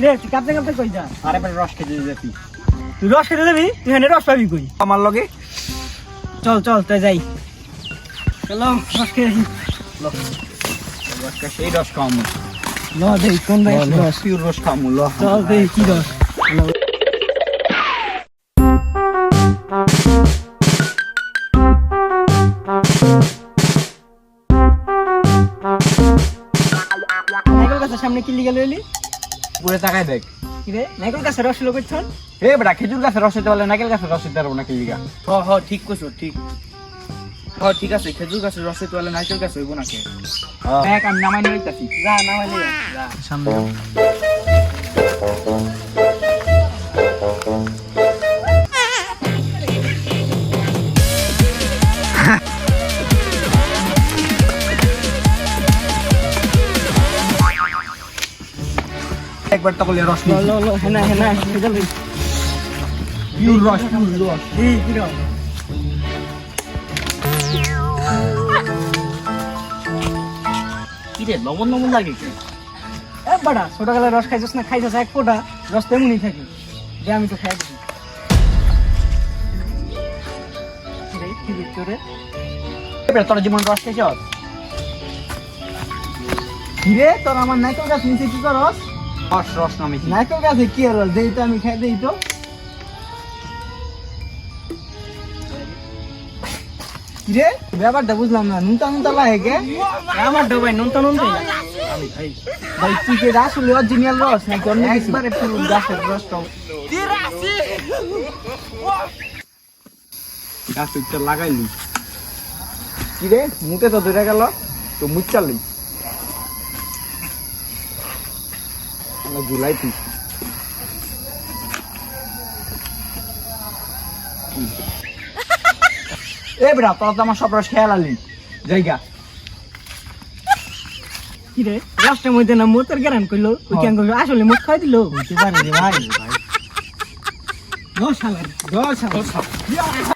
রে তুই কাঁপতে কাঁপতে কই যা? আরে বেটা রস খেতে যাবি। তুই রস খেতে যাবি? তুই এখানে রস পাবি কই? আমার লগে চল চল তাই যাই। চলো রস খেয়ে আসি। রসটা সেই রস খাওয়ামু। ল দেই কোন ভাই রস? পিওর রস খাওয়ামু ল। চল দেই কি রস? নাইকল গাছের সামনে কি লিগা লইলি? পুরে তাকায় দেখ। কি রে নাইকল গাছের রস লোক করছন? এ বেটা খেজুর গাছের রস হইতে পারলে নারকেল গাছের রস হইতে পারবো না কিলিগা। ঠিক কইছো ঠিক। ঠিক আছে খেজুর গাছের রসে তোলে নারকেল গাছ হইব না কে? দেখ আমি নামাই নিয়ে যাচ্ছি। যা নামাইলে যা সামনে। একবার তকলে রস ল নিয়ে ল ল হেনা হেনা খেজল রে। পিওর রস পিওর রস। এই কি রস? কি রে লবণ লবণ লাগে কি? এ বাড়া ছোটবেলায় রস খাইছস না? খাইছস এক ফোঁটা রস তেমনই থাকে। দে আমি তো খাই দিই। রে কি ভিতরে? এ বেটা তোর জীবন রস খাইছস? কি রে তোর আমার নাইকল গাছ নিচে কি করস? রস রস নামিছি। নাইকল গাছে কি আর রস? দেই তো আমি খাই দেই তো। কি রে ব্যাপারটা বুঝলাম না। নুনতা নুনতা লাগে কে? আমার ডবাই নুনতা নুনতাই লাগে। আমি ভাই ভাই তুই কি আসলে অরিজিনাল রস নাকি অন্য কিছু? একবারে পুরো গাছের রসটা। গাছ তো লাগাইলি। কি রে মুখে তো ধরে গেল তো মুখ চাললি। জুলাই তুই এ বেটা তোর তো আমার সব রস খেয়াল আলি জায়গা। কি রে রসটার মধ্যে না মোতর গ্যারান কইলো ওই কেন কইলো আসলে মুখ খাই দিলো বুঝতে পারি রে ভাই। রস শালা রস শালা